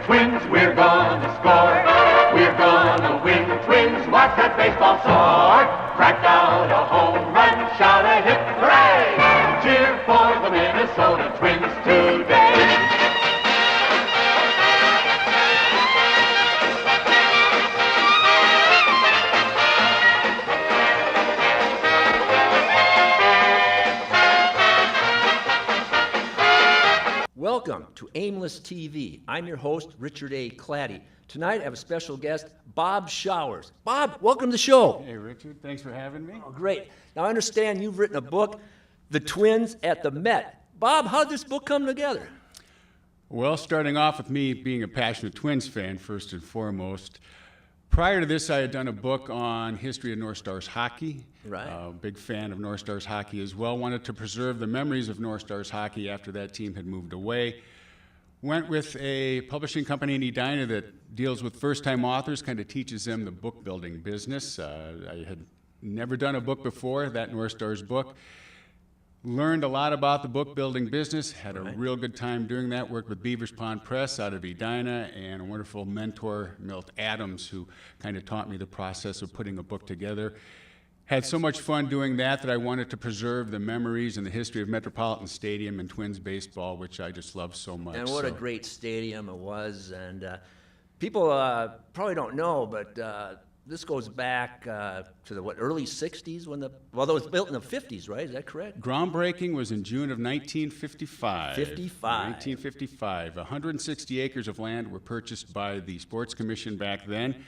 Twins, we're gonna score. We're gonna win. Twins, watch that baseball soar. Crack out a home run, shout a hip hooray. Cheer for the Minnesota Twins today. Welcome to Aimless TV. I'm your host, Richard A. Claddy. Tonight I have a special guest, Bob Showers. Bob, welcome to the show. Hey, Richard. Thanks for having me. Oh, great. Now, I understand you've written a book, The Twins at the Met. Bob, how did this book come together? Well, starting off with me being a passionate Twins fan, first and foremost. Prior to this, I had done a book on history of North Stars hockey. Right. Big fan of North Stars hockey as well. Wanted to preserve the memories of North Stars hockey after that team had moved away. Went with a publishing company in Edina that deals with first-time authors, kind of teaches them the book-building business. I had never done a book before, that North Stars book. Learned a lot about the book-building business, had a real good time doing that, worked with Beavers Pond Press out of Edina, and a wonderful mentor, Milt Adams, who kind of taught me the process of putting a book together. Had so much fun doing that I wanted to preserve the memories and the history of Metropolitan Stadium and Twins baseball, which I just love so much. And what a great stadium it was. And people probably don't know, but this goes back to the early 60s when it was built in the 50s, right? Is that correct? Groundbreaking was in June of 1955. 1955. 160 acres of land were purchased by the Sports Commission back then.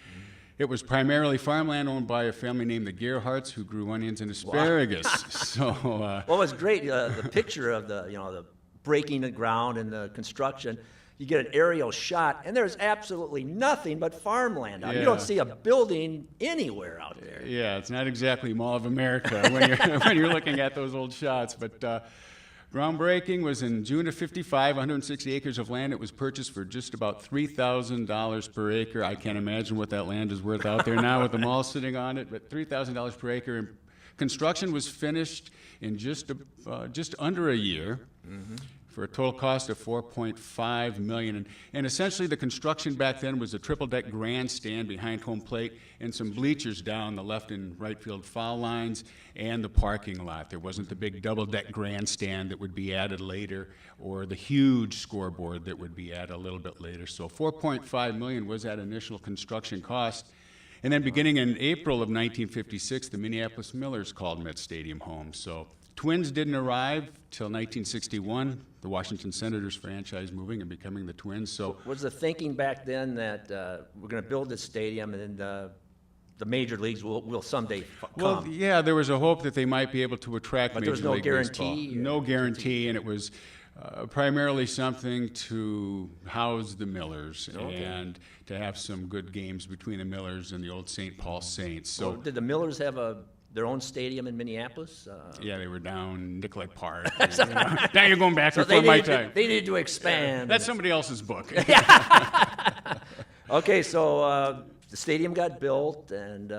It was primarily farmland owned by a family named the Gerhardts, who grew onions and asparagus. So, well, it was great. The picture of the breaking the ground and the construction. You get an aerial shot, and there's absolutely nothing but farmland out there. You don't see a building anywhere out there. Yeah, it's not exactly Mall of America when you're looking at those old shots. But groundbreaking was in June of '55, 160 acres of land. It was purchased for just about $3,000 per acre. I can't imagine what that land is worth out there now with the mall sitting on it, but $3,000 per acre. And construction was finished in just under a year. Mm-hmm. For a total cost of $4.5 million. And essentially the construction back then was a triple-deck grandstand behind home plate and some bleachers down the left and right field foul lines and the parking lot. There wasn't the big double-deck grandstand that would be added later or the huge scoreboard that would be added a little bit later. So $4.5 million was that initial construction cost. And then beginning in April of 1956, the Minneapolis Millers called Met Stadium home. So Twins didn't arrive till 1961, the Washington Senators franchise moving and becoming the Twins. So was the thinking back then that we're going to build this stadium and then the major leagues will someday come? Well, yeah, there was a hope that they might be able to attract major league baseball. But there was no guarantee? No guarantee, and it was primarily something to house the Millers and to have some good games between the Millers and the old St. Paul Saints. So well, did the Millers have their own stadium in Minneapolis? Yeah, they were down Nicollet Park. Now you're going back before my time. They needed to expand. That's somebody else's book. Okay, so the stadium got built, and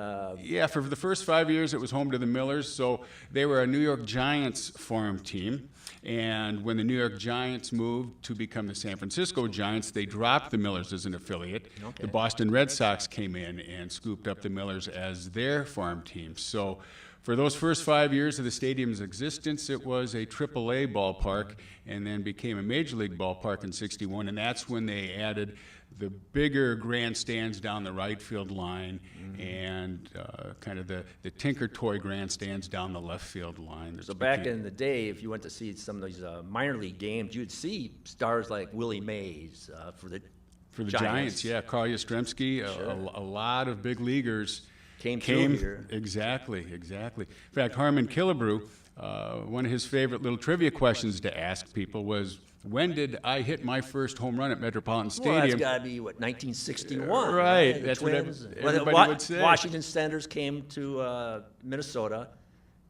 yeah, for the first 5 years it was home to the Millers. So they were a New York Giants farm team. And when the New York Giants moved to become the San Francisco Giants, they dropped the Millers as an affiliate. Okay. The Boston Red Sox came in and scooped up the Millers as their farm team. So for those first 5 years of the stadium's existence, it was a AAA ballpark and then became a Major League ballpark in '61. And that's when they added the bigger grandstands down the right field line and kind of the Tinker Toy grandstands down the left field line. So back in the day, if you went to see some of these minor league games, you'd see stars like Willie Mays for the Giants. Yeah, Carl Yastrzemski, sure. a lot of big leaguers came here. Exactly. In fact, Harmon Killebrew, one of his favorite little trivia questions to ask people was, when did I hit my first home run at Metropolitan Stadium? Well, that's got to be, 1961? Right. That's what everybody would say. Washington Senators came to Minnesota.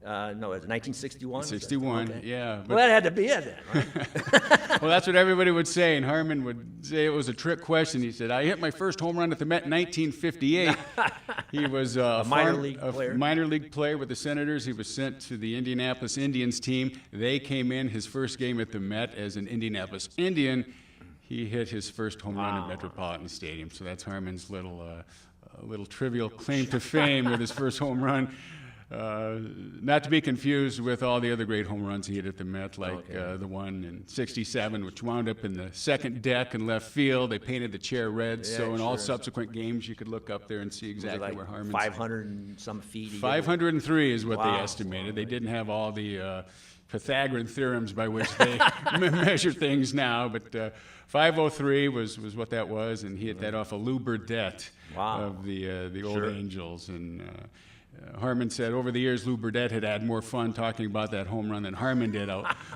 No, it was 1961? 61, okay. Yeah. Well, that had to be it then, right? Well, that's what everybody would say, and Harmon would say it was a trick question. He said, I hit my first home run at the Met in 1958. He was a minor league player with the Senators. He was sent to the Indianapolis Indians team. They came in his first game at the Met as an Indianapolis Indian. he hit his first home run at Metropolitan Stadium. So that's Harmon's little trivial claim to fame with his first home run. Not to be confused with all the other great home runs he hit at the Met, like the one in '67, which wound up in the second deck in left field. They painted the chair red, so in all subsequent games you could look up there and see exactly where Harmon's... 500 and some feet? 503 is what they estimated. They didn't have all the Pythagorean theorems by which they measure things now, but 503 was what that was, and he hit that off a Lou Burdett of the old Angels. And Harmon said over the years Lou Burdett had more fun talking about that home run than Harmon did.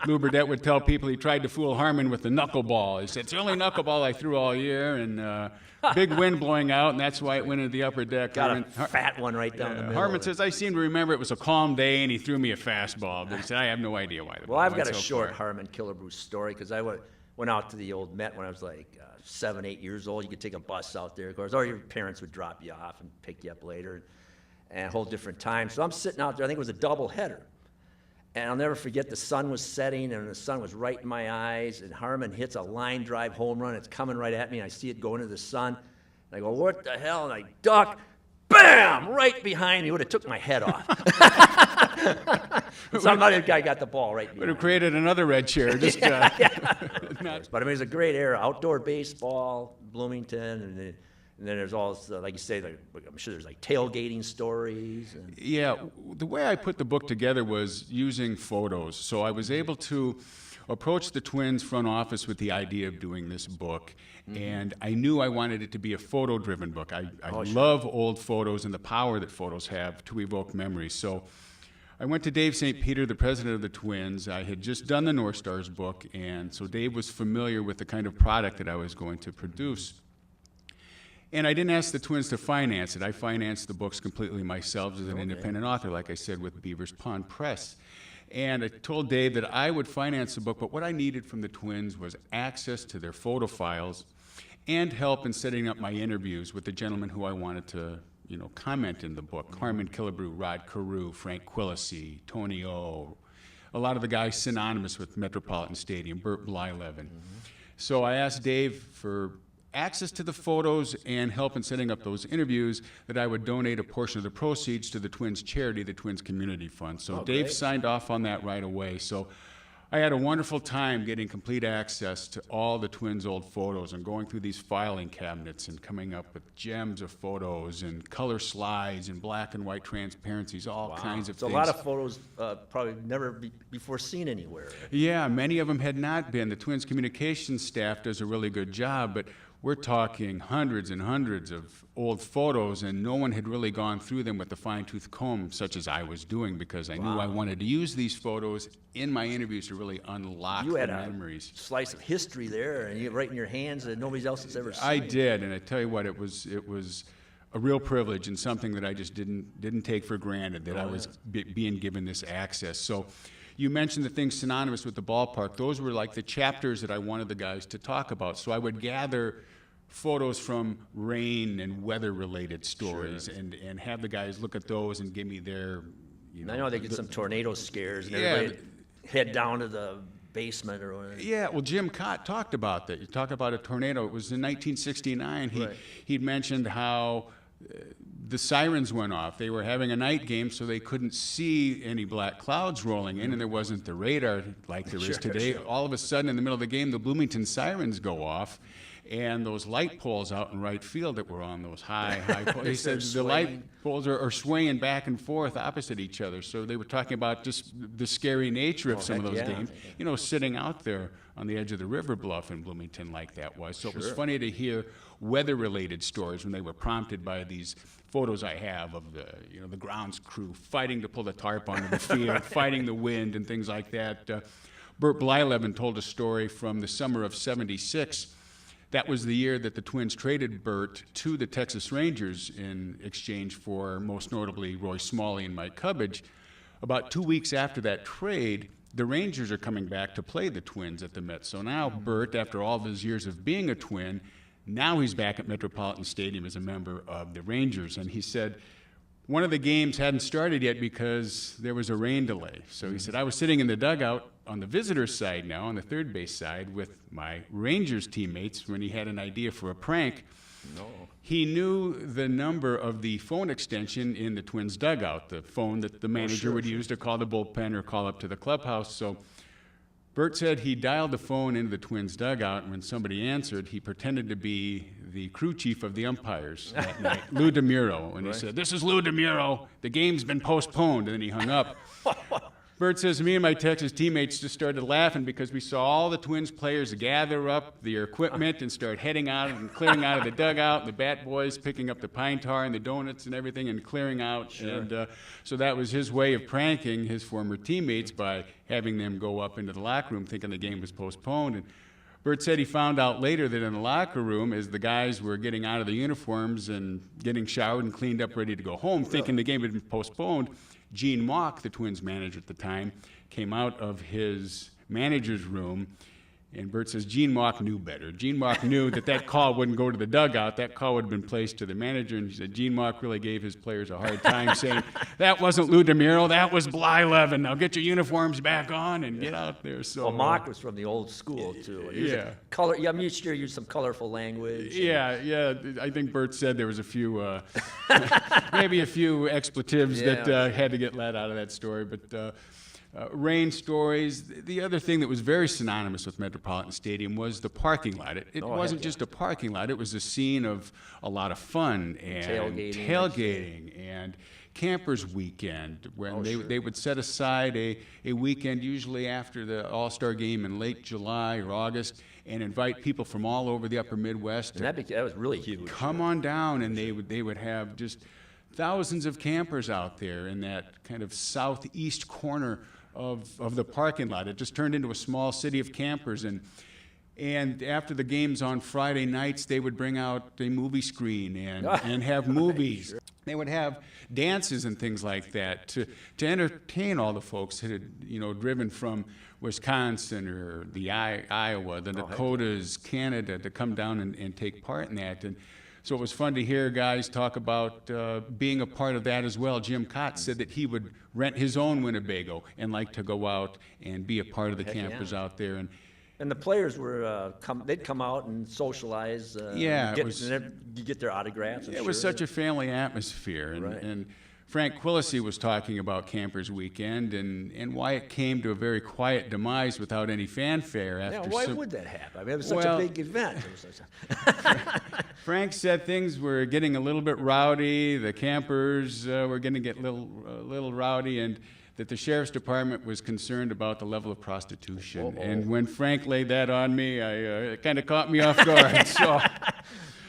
Lou Burdett would tell people he tried to fool Harmon with the knuckleball. He said, it's the only knuckleball I threw all year, and big wind blowing out, and that's why it went into the upper deck. Got a fat one right down the middle. Harmon says, I seem to remember it was a calm day, and he threw me a fastball. But he said, I have no idea why. Well, I've got a short Harmon Killebrew story, because I went out to the old Met when I was like 7, 8 years old. You could take a bus out there, of course, or your parents would drop you off and pick you up later. And a whole different time. So I'm sitting out there, I think it was a double header. And I'll never forget, the sun was setting and the sun was right in my eyes, and Harmon hits a line drive home run. It's coming right at me, and I see it go into the sun. And I go, what the hell? And I duck, bam, right behind me. Would have took my head off. Some other guy got the ball right behind me. Would have created another red chair. Just, But I mean, it was a great era. Outdoor baseball, Bloomington, and then there's all, like you say, I'm sure there's like tailgating stories. Yeah, the way I put the book together was using photos. So I was able to approach the Twins front office with the idea of doing this book. And I knew I wanted it to be a photo-driven book. I love old photos and the power that photos have to evoke memories. So I went to Dave St. Peter, the president of the Twins. I had just done the North Stars book, and so Dave was familiar with the kind of product that I was going to produce. And I didn't ask the Twins to finance it. I financed the books completely myself as an independent author, like I said, with Beaver's Pond Press. And I told Dave that I would finance the book, but what I needed from the Twins was access to their photo files and help in setting up my interviews with the gentlemen who I wanted to, comment in the book. Harmon Killebrew, Rod Carew, Frank Quillisi, Tony O, a lot of the guys synonymous with Metropolitan Stadium, Burt Blyleven. So I asked Dave for access to the photos and help in setting up those interviews, that I would donate a portion of the proceeds to the Twins charity, the Twins Community Fund. So Dave signed off on that right away. So I had a wonderful time getting complete access to all the Twins' old photos and going through these filing cabinets and coming up with gems of photos and color slides and black and white transparencies, all kinds of things. So a lot of photos probably never before seen anywhere. Yeah, many of them had not been. The Twins communications staff does a really good job, but we're talking hundreds and hundreds of old photos, and no one had really gone through them with a fine-tooth comb, such as I was doing, because I knew I wanted to use these photos in my interviews to really unlock the memories. A slice of history there, and you right in your hands that nobody else has ever seen. I did, and I tell you what, it was a real privilege and something that I just didn't take for granted, that I was being given this access. So you mentioned the things synonymous with the ballpark. Those were like the chapters that I wanted the guys to talk about. So I would gather photos from rain and weather-related stories and have the guys look at those and give me their, I know they get some tornado scares and everybody head down to the basement or whatever. Yeah, well, Jim Cott talked about that. You talk about a tornado. It was in 1969. He'd mentioned how the sirens went off. They were having a night game, so they couldn't see any black clouds rolling in, and there wasn't the radar like there is today. All of a sudden, in the middle of the game, the Bloomington sirens go off, and those light poles out in right field that were on those high poles, they said the light poles are swaying back and forth opposite each other. So they were talking about just the scary nature of some of those games, sitting out there on the edge of the river bluff in Bloomington like that was. So it was funny to hear weather-related stories when they were prompted by these photos I have of the grounds crew fighting to pull the tarp onto the field, fighting the wind and things like that. Burt Blyleven told a story from the summer of '76. That was the year that the Twins traded Burt to the Texas Rangers in exchange for, most notably, Roy Smalley and Mike Cubbage. About 2 weeks after that trade, the Rangers are coming back to play the Twins at the Mets. So now Burt, after all of his years of being a Twin, now he's back at Metropolitan Stadium as a member of the Rangers. And he said one of the games hadn't started yet because there was a rain delay. So he said, I was sitting in the dugout on the visitor side now, on the third base side, with my Rangers teammates when he had an idea for a prank. No. He knew the number of the phone extension in the Twins dugout, the phone that the manager would use to call the bullpen or call up to the clubhouse. So Bert said he dialed the phone into the Twins dugout, and when somebody answered, he pretended to be the crew chief of the umpires that night, Lou DeMuro. And he said, "This is Lou DeMuro. The game's been postponed." And then he hung up. Bert says, me and my Texas teammates just started laughing because we saw all the Twins players gather up their equipment and start heading out and clearing out of the dugout, and the bat boys picking up the pine tar and the donuts and everything and clearing out. Sure. And so that was his way of pranking his former teammates by having them go up into the locker room thinking the game was postponed. And Bert said he found out later that in the locker room, as the guys were getting out of the uniforms and getting showered and cleaned up, ready to go home, thinking the game had been postponed, Gene Mauch, the Twins manager at the time, came out of his manager's room, and Bert says Gene Mauch knew better. Gene Mauch knew that call wouldn't go to the dugout. That call would have been placed to the manager, and he said Gene Mauch really gave his players a hard time, saying, "That wasn't Lou DeMuro, that was Bly-Levin. Now get your uniforms back on and get out there." So, Well, Mauch was from the old school, too. He was a I'm sure he used some colorful language. Yeah. I think Bert said there was a few, maybe a few expletives that had to get let out of that story. But rain stories. The other thing that was very synonymous with Metropolitan Stadium was the parking lot. It wasn't just a parking lot. It was a scene of a lot of fun and tailgating and campers weekend, when they would set aside a weekend, usually after the All-Star game in late July or August, and invite people from all over the upper Midwest And that was really huge. come on down, and they would have just thousands of campers out there in that kind of southeast corner of the parking lot. It just turned into a small city of campers, and after the games on Friday nights, they would bring out a movie screen and have movies. Sure. They would have dances and things like that to entertain all the folks that had driven from Wisconsin or the Iowa, the Dakotas, Canada, to come down and take part in that. And so it was fun to hear guys talk about being a part of that as well. Jim Cott said that he would rent his own Winnebago and like to go out and be a part of the campers out there. And the players were they'd come out and socialize. You get their autographs. It was such a family atmosphere. And Frank Quillisi was talking about Campers Weekend and why it came to a very quiet demise without any fanfare. Why would that happen? I mean, it was such a big event. Frank said things were getting a little bit rowdy. The campers were going to get a little rowdy, and that the sheriff's department was concerned about the level of prostitution. And when Frank laid that on me, it kind of caught me off guard.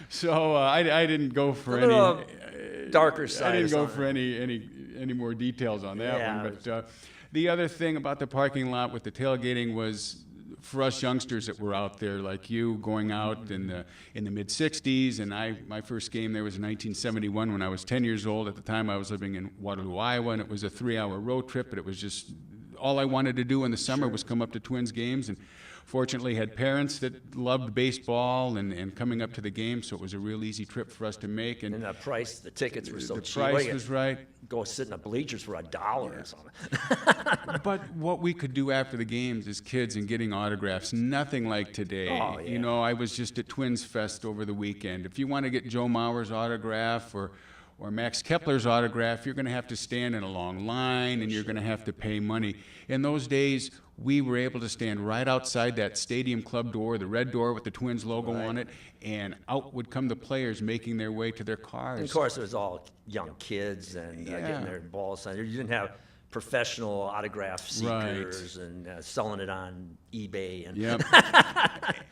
So I didn't go for any darker side. I didn't go for any more details on that one. But the other thing about the parking lot with the tailgating was, for us youngsters that were out there like you, going out in the mid '60s, and my first game there was in 1971 when I was 10 years old. At the time, I was living in Waterloo, Iowa, and it was a 3-hour road trip. But it was just all I wanted to do in the summer was come up to Twins games, and fortunately had parents that loved baseball and coming up to the game, so it was a real easy trip for us to make. And the tickets were so cheap. The price was right. Go sit in the bleachers for $1 or something. But what we could do after the games as kids and getting autographs, nothing like today. I was just at Twins Fest over the weekend. If you want to get Joe Mauer's autograph or Max Kepler's autograph, you're going to have to stand in a long line, and you're going to have to pay money. In those days, we were able to stand right outside that stadium club door, the red door with the Twins logo on it, and out would come the players making their way to their cars. And of course, it was all young kids and getting their balls signed. You didn't have professional autograph seekers and selling it on eBay.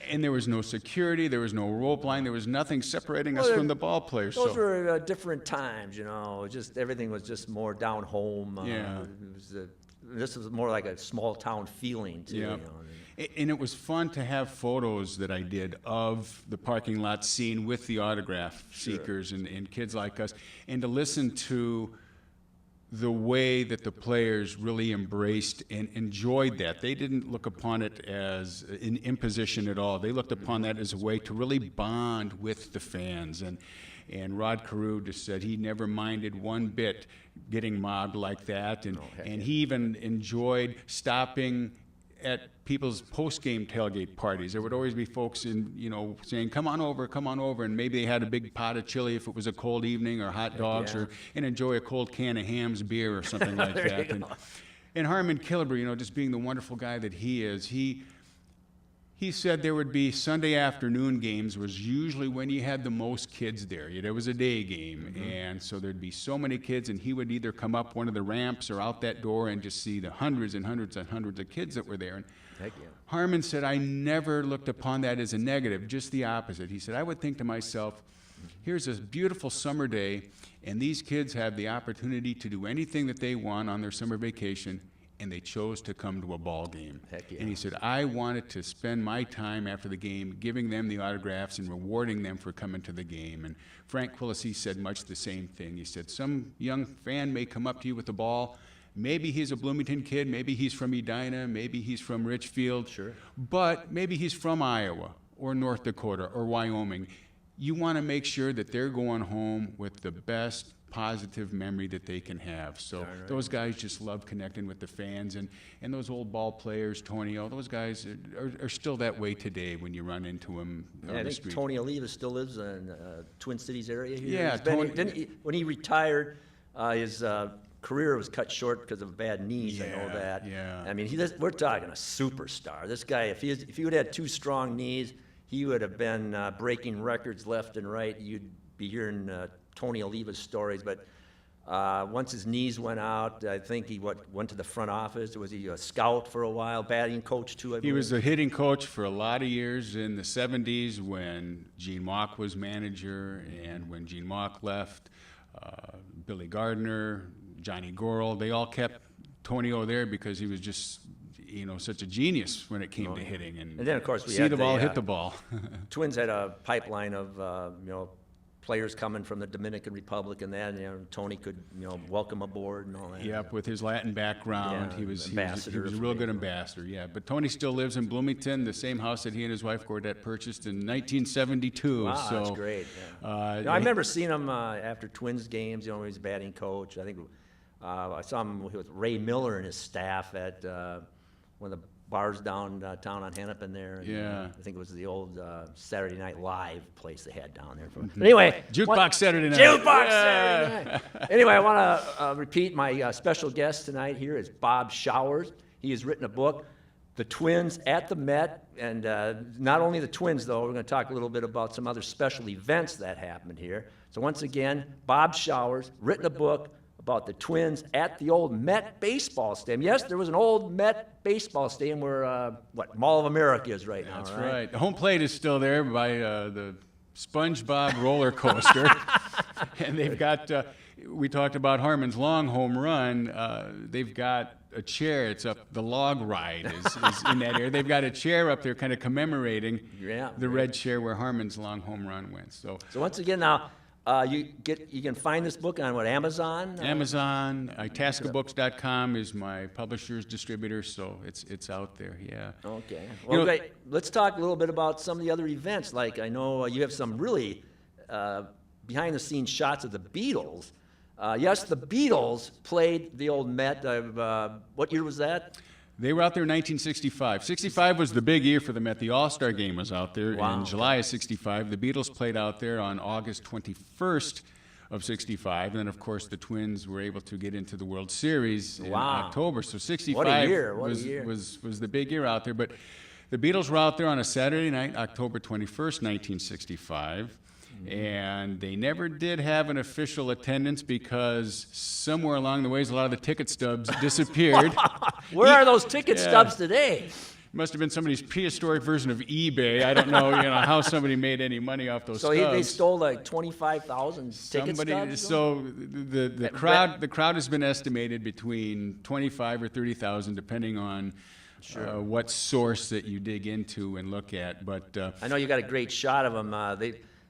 And there was no security, there was no rope line, there was nothing separating us from the ball players. Those were different times, just everything was just more down home. This was more like a small town feeling too. And it was fun to have photos that I did of the parking lot scene with the autograph seekers and kids like us, and to listen to the way that the players really embraced and enjoyed that. They didn't look upon it as an imposition at all. They looked upon that as a way to really bond with the fans. And Rod Carew just said he never minded one bit getting mobbed like that. And he even enjoyed stopping at people's post-game tailgate parties. There would always be folks saying, come on over, and maybe they had a big pot of chili if it was a cold evening, or hot dogs, and enjoy a cold can of Ham's beer or something like that. And Harmon Killebrew, just being the wonderful guy that he is, he said there would be Sunday afternoon games was usually when you had the most kids there. There was a day game, and so there'd be so many kids, and he would either come up one of the ramps or out that door and just see the hundreds and hundreds and hundreds of kids that were there. And Heck yeah. Harmon said, I never looked upon that as a negative, just the opposite. He said, I would think to myself, here's this beautiful summer day, and these kids have the opportunity to do anything that they want on their summer vacation, and they chose to come to a ball game. Heck yeah. And he said, I wanted to spend my time after the game giving them the autographs and rewarding them for coming to the game. And Frank Quillisi said much the same thing. He said, some young fan may come up to you with the ball. Maybe he's a Bloomington kid, maybe he's from Edina, maybe he's from Richfield, sure, but maybe he's from Iowa or North Dakota or Wyoming. You want to make sure that they're going home with the best positive memory that they can have. So those guys just love connecting with the fans, and those old ball players, Tony, all those guys are still that way today when you run into them on I the think street. Tony Oliva still lives in Twin Cities area here. Yeah, When he retired, his career was cut short because of bad knees. I know that. Yeah. I mean, we're talking a superstar. This guy, if he would have had two strong knees, he would have been breaking records left and right. You'd be hearing Tony Oliva's stories, but once his knees went out, I think he went to the front office. Was he a scout for a while, batting coach too, I believe? He was a hitting coach for a lot of years in the 70s when Gene Mauch was manager, and when Gene Mauch left, Billy Gardner, Johnny Gorel, they all kept Tony O there because he was just such a genius when it came to hitting. And then, of course, we see had the ball, hit the ball. Twins had a pipeline of players coming from the Dominican Republic, and that Tony could welcome aboard and all that. Yep, with his Latin background, Yeah, he was a ambassador real good ambassador. Yeah, but Tony still lives in Bloomington, the same house that he and his wife Gordette purchased in 1972. Wow, so, that's great. Yeah. I remember seeing him after Twins games. When he was batting coach. I think I saw him with Ray Miller and his staff at one of the bars downtown on Hennepin there. And, yeah. I think it was the old Saturday Night Live place they had down there. But anyway. Jukebox Saturday Night. Jukebox Saturday Night. Anyway, I want to repeat my special guest tonight here is Bob Showers. He has written a book, The Twins at the Met. And not only the Twins, though. We're going to talk a little bit about some other special events that happened here. So once again, Bob Showers, written a book about the Twins at the old Met baseball stadium. Yes, there was an old Met baseball stadium where, Mall of America is right now, That's right? right. The home plate is still there by the SpongeBob roller coaster. And they've got, we talked about Harmon's long home run. They've got a chair. It's up, the log ride is in that area. They've got a chair up there kind of commemorating the red chair where Harmon's long home run went. So once again now, you can find this book on Amazon? Amazon, Itascabooks.com is my publisher's distributor, so it's out there, yeah. Okay. Well, great. Let's talk a little bit about some of the other events. Like I know you have some really behind-the-scenes shots of the Beatles. Yes, the Beatles played the old Met. What year was that? They were out there in 1965. 65 was the big year for them. At the All-Star Game was out there in July of 65. The Beatles played out there on August 21st of 65. And then, of course, the Twins were able to get into the World Series in October. So 65 was the big year out there. But the Beatles were out there on a Saturday night, October 21st, 1965. And they never did have an official attendance because somewhere along the ways, a lot of the ticket stubs disappeared. Where are those ticket stubs today? Must have been somebody's prehistoric version of eBay. I don't know, how somebody made any money off those stubs. So they stole like 25,000 ticket stubs? So the crowd has been estimated between 25 or 30,000, depending on what source that you dig into and look at. But I know you got a great shot of them.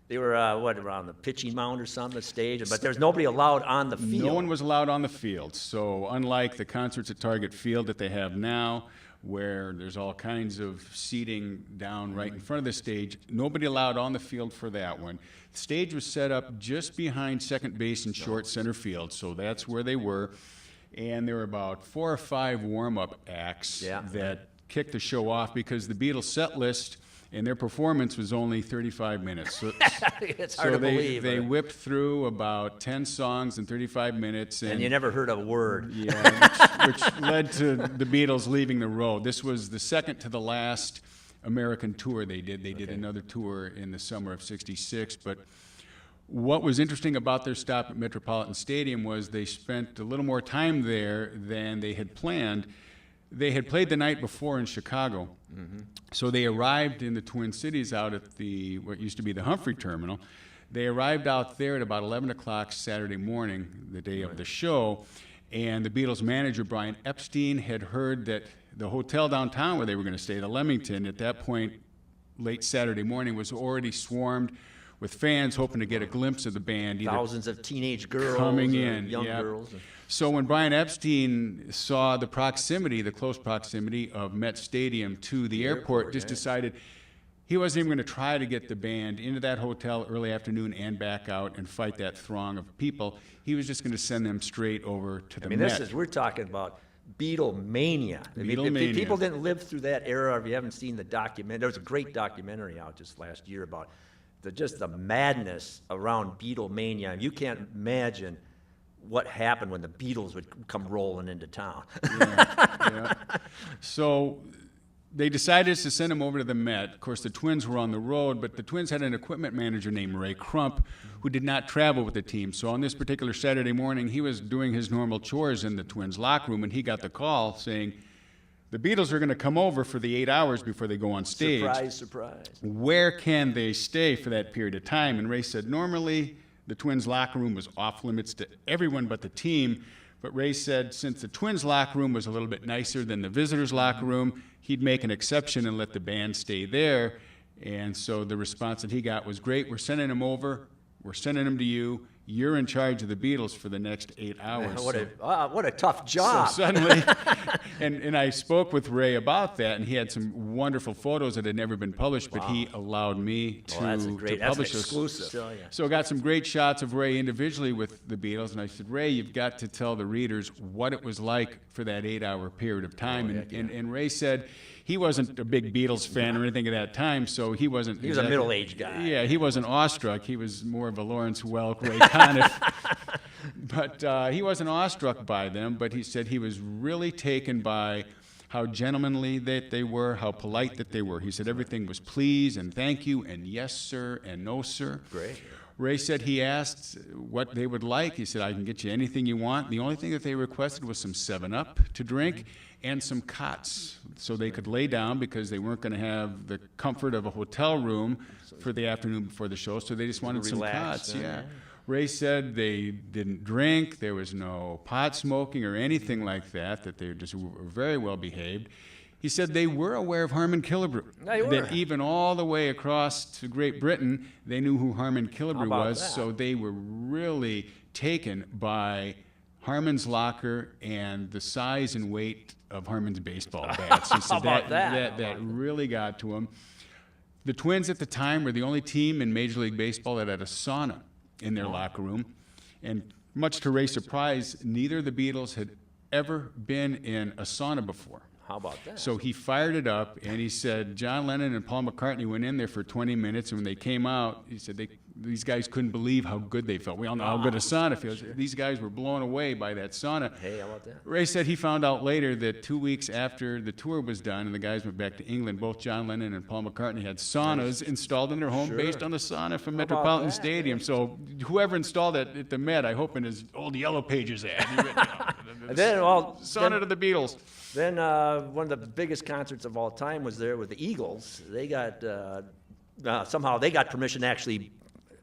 They were, around the pitching mound or something, the stage, but there's nobody allowed on the field. No one was allowed on the field. So unlike the concerts at Target Field that they have now, where there's all kinds of seating down right in front of the stage, nobody allowed on the field for that one. The stage was set up just behind second base and short center field, so that's where they were. And there were about 4 or 5 warm-up acts that kick the show off because the Beatles set list and their performance was only 35 minutes. So, it's hard to believe. They whipped through about 10 songs in 35 minutes. And you never heard a word. Yeah, which led to the Beatles leaving the road. This was the second to the last American tour they did. They did another tour in the summer of '66. But what was interesting about their stop at Metropolitan Stadium was they spent a little more time there than they had planned. They had played the night before in Chicago, so they arrived in the Twin Cities out at what used to be the Humphrey Terminal. They arrived out there at about 11 o'clock Saturday morning, the day of the show, and the Beatles' manager, Brian Epstein, had heard that the hotel downtown where they were going to stay, the Leamington, at that point, late Saturday morning, was already swarmed with fans hoping to get a glimpse of the band. Thousands of teenage girls coming in, young girls. So when Brian Epstein saw the close proximity of Met Stadium to the airport, just decided he wasn't even going to try to get the band into that hotel early afternoon and back out and fight that throng of people. He was just going to send them straight over to the Met. We're talking about Beatlemania. If people didn't live through that era, if you haven't seen the documentary, there was a great documentary out just last year about just the madness around Beatlemania. You can't imagine what happened when the Beatles would come rolling into town. Yeah. So they decided to send him over to the Met. Of course, the Twins were on the road, but the Twins had an equipment manager named Ray Crump who did not travel with the team. So on this particular Saturday morning, he was doing his normal chores in the Twins' locker room, and he got the call saying, the Beatles are going to come over for the 8 hours before they go on stage. Surprise, surprise. Where can they stay for that period of time? And Ray said, normally the Twins' locker room was off limits to everyone but the team. But Ray said since the Twins' locker room was a little bit nicer than the visitors' locker room, he'd make an exception and let the band stay there. And so the response that he got was, great, we're sending them over. We're sending them to you. You're in charge of the Beatles for the next 8 hours. What a tough job. So suddenly, and I spoke with Ray about that, and he had some wonderful photos that had never been published, but he allowed me to publish that's those. exclusive. So I got some great shots of Ray individually with the Beatles, and I said, Ray, you've got to tell the readers what it was like for that 8-hour period of time. And Ray said he wasn't a big Beatles fan or anything at that time, so he wasn't. He was a middle-aged guy. Yeah, he wasn't awestruck. He was more of a Lawrence Welk, Ray Conniff. But he wasn't awestruck by them, but he said he was really taken by how gentlemanly that they were, how polite that they were. He said everything was please and thank you and yes, sir, and no, sir. Great. Ray said he asked what they would like. He said, I can get you anything you want. The only thing that they requested was some 7-Up to drink and some cots so they could lay down because they weren't going to have the comfort of a hotel room for the afternoon before the show, so they just wanted some cots. Yeah. Ray said they didn't drink, there was no pot smoking or anything like that, that they just were very well behaved. He said they were aware of Harmon Killebrew. That even all the way across to Great Britain, they knew who Harmon Killebrew was, so they were really taken by Harmon's locker and the size and weight of Harmon's baseball bats. He said that really got to him. The Twins at the time were the only team in Major League Baseball that had a sauna in their locker room. And much to Ray's surprise, neither of the Beatles had ever been in a sauna before. How about that? So he fired it up, and he said John Lennon and Paul McCartney went in there for 20 minutes, and when they came out, he said these guys couldn't believe how good they felt. We all know how good a sauna feels. Sure. These guys were blown away by that sauna. Hey, how about that? Ray said he found out later that 2 weeks after the tour was done and the guys went back to England, both John Lennon and Paul McCartney had saunas installed in their home based on the sauna from Metropolitan Stadium. So whoever installed it at the Met, I hope in his old Yellow Pages ad, sauna to the Beatles. Then one of the biggest concerts of all time was there with the Eagles. They got somehow they got permission to actually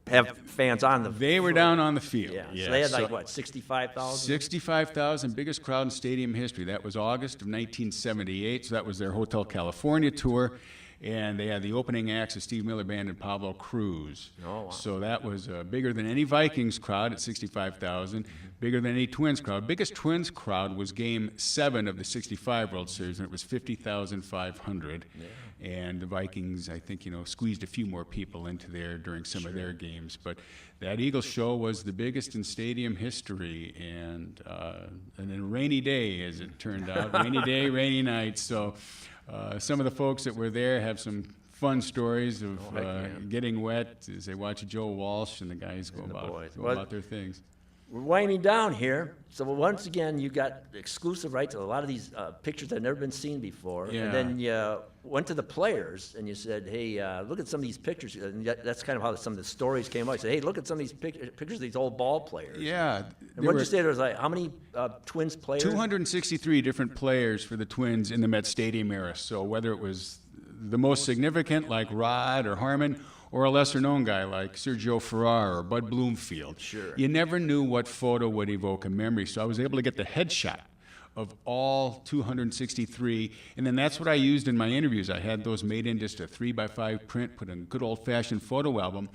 have fans on the field. They were down on the field. So they had 65,000? 65,000, biggest crowd in stadium history. That was August of 1978, so that was their Hotel California tour. And they had the opening acts of Steve Miller Band and Pablo Cruz. Oh, wow. So that was bigger than any Vikings crowd at 65,000, bigger than any Twins crowd. Biggest Twins crowd was Game 7 of the 65 World Series, and it was 50,500. Yeah. And the Vikings, I think, squeezed a few more people into there during some of their games. But that Eagles show was the biggest in stadium history, and a rainy day, as it turned out. Rainy day, rainy night. So Some of the folks that were there have some fun stories of getting wet as they watch Joe Walsh and the guys go about their things. We're winding down here. So once again, you got exclusive rights to a lot of these pictures that have never been seen before. Yeah. And then you went to the players and you said, hey, look at some of these pictures. And that's kind of how some of the stories came out. You said, hey, look at some of these pictures of these old ball players. Yeah. And what did you say? There was like, how many Twins players? 263 different players for the Twins in the Met Stadium era. So whether it was the most significant, like Rod or Harmon, or a lesser-known guy like Sergio Ferrar or Bud Bloomfield. Sure. You never knew what photo would evoke a memory, so I was able to get the headshot of all 263, and then that's what I used in my interviews. I had those made in just a 3x5 print, put in a good old-fashioned photo album,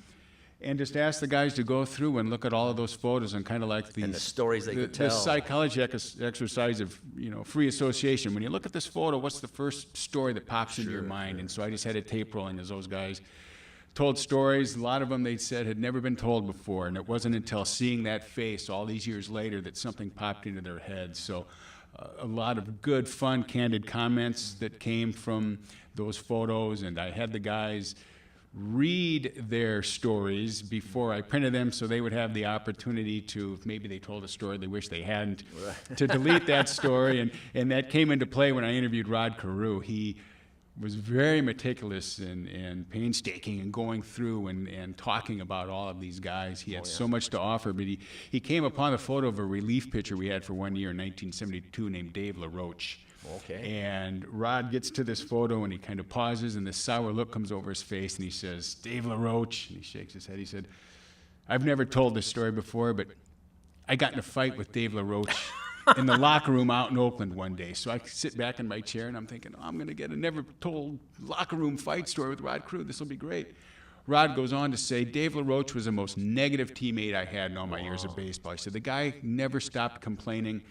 and just asked the guys to go through and look at all of those photos and kind of like and the stories they could tell. The psychology exercise of free association. When you look at this photo, what's the first story that pops into your mind? And so I just had a tape rolling as those guys told stories. A lot of them, they said, had never been told before, and it wasn't until seeing that face all these years later that something popped into their heads. So a lot of good, fun, candid comments that came from those photos, and I had the guys read their stories before I printed them so they would have the opportunity to, if maybe they told a story they wish they hadn't, to delete that story, and that came into play when I interviewed Rod Carew. He was very meticulous and painstaking and going through and talking about all of these guys. He had so much to offer, but he came upon a photo of a relief pitcher we had for 1 year in 1972 named Dave LaRoche. Okay. And Rod gets to this photo and he kind of pauses and this sour look comes over his face and he says, Dave LaRoche, and he shakes his head. He said, I've never told this story before, but I got in a fight with Dave LaRoche in the locker room out in Oakland one day. So I sit back in my chair and I'm thinking, I'm going to get a never told locker room fight story with Rod Carew. This will be great. Rod goes on to say, Dave LaRoche was the most negative teammate I had in all my years of baseball. He said, the guy never stopped complaining.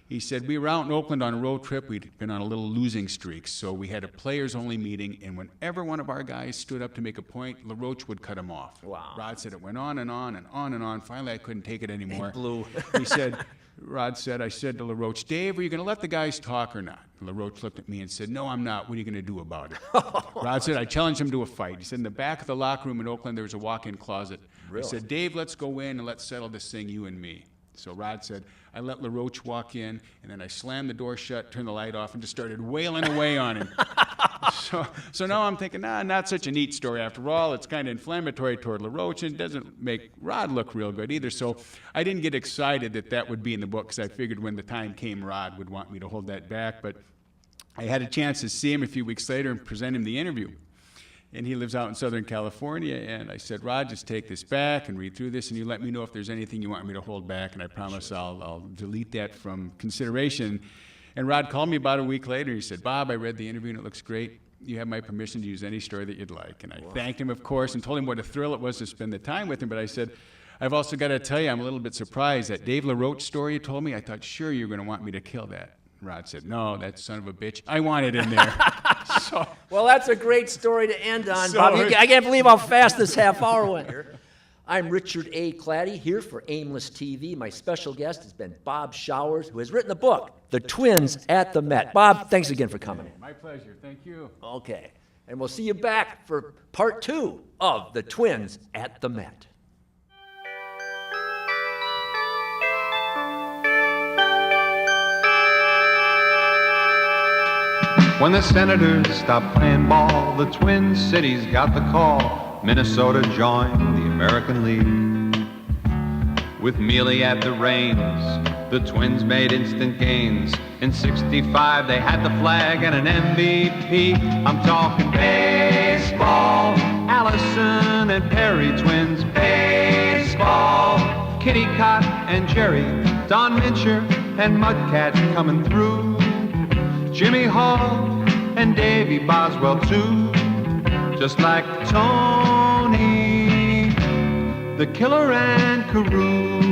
He said, we were out in Oakland on a road trip. We'd been on a little losing streak, so we had a players-only meeting, and whenever one of our guys stood up to make a point, LaRoche would cut him off. Wow. Rod said it went on and on and on and on. Finally, I couldn't take it anymore. It blew. He said, Rod said, I said to LaRoche, Dave, are you going to let the guys talk or not? And LaRoche looked at me and said, no, I'm not. What are you going to do about it? Rod said, I challenged him to a fight. He said, in the back of the locker room in Oakland, there was a walk-in closet. Really? I said, Dave, let's go in and let's settle this thing, you and me. So Rod said, I let LaRoche walk in, and then I slammed the door shut, turned the light off, and just started wailing away on him. So now I'm thinking, not such a neat story after all. It's kind of inflammatory toward LaRoche, and it doesn't make Rod look real good either. So I didn't get excited that would be in the book, because I figured when the time came, Rod would want me to hold that back. But I had a chance to see him a few weeks later and present him the interview. And he lives out in Southern California, and I said, Rod, just take this back and read through this, and you let me know if there's anything you want me to hold back, and I promise I'll delete that from consideration. And Rod called me about a week later, and he said, Bob, I read the interview, and it looks great. You have my permission to use any story that you'd like. And I thanked him, of course, and told him what a thrill it was to spend the time with him, but I said, I've also got to tell you, I'm a little bit surprised. That Dave LaRoche story you told me, I thought, sure, you're going to want me to kill that. Rod said, no, that son of a bitch, I want it in there. Well, that's a great story to end on, Bob. I can't believe how fast this half hour went here. I'm Richard A. Claddy, here for Aimless TV. My special guest has been Bob Showers, who has written the book, The Twins at the Met. Bob, thanks again for coming in. My pleasure. Thank you. Okay. And we'll see you back for part 2 of The Twins at the Met. When the Senators stopped playing ball, the Twin Cities got the call. Minnesota joined the American League. With Mealy at the reins, the Twins made instant gains. In '65, they had the flag and an MVP. I'm talking baseball. Allison and Perry twins. Baseball. Kitty Cott and Jerry. Don Mincher and Mudcat coming through. Jimmy Hall and Davy Boswell too, just like Tony, the Killer and Carew.